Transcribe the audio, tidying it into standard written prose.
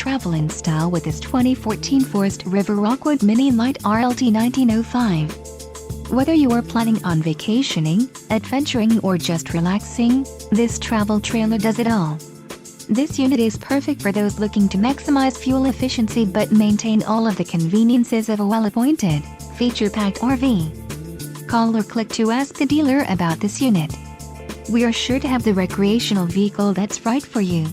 travel in style with this 2014 Forest River Rockwood Mini Lite RLT1905. Whether you are planning on vacationing, adventuring or just relaxing, this travel trailer does it all. This unit is perfect for those looking to maximize fuel efficiency but maintain all of the conveniences of a well-appointed, feature-packed RV. Call or click to ask the dealer about this unit. We are sure to have the recreational vehicle that's right for you.